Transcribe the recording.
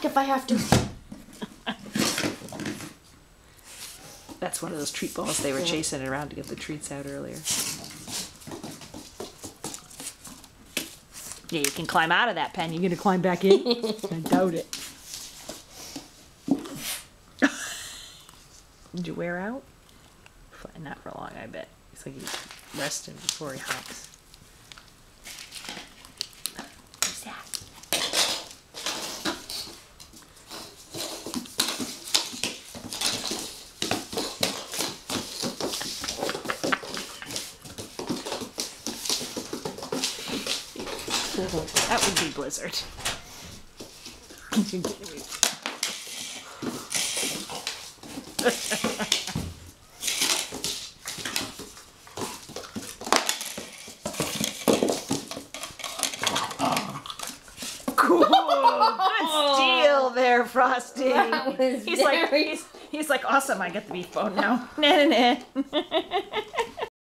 back if I have to. That's one of those treat balls they were chasing around to get the treats out earlier. Yeah, you can climb out of that pen. You gonna climb back in? I doubt it. Did you wear out? Not for long, I bet. It's like he's resting before he hops. What's that? That would be Blizzard. Cool. Good steal there, Frosty. That was He's like awesome. I get the beef bone now. Nah, nah, nah.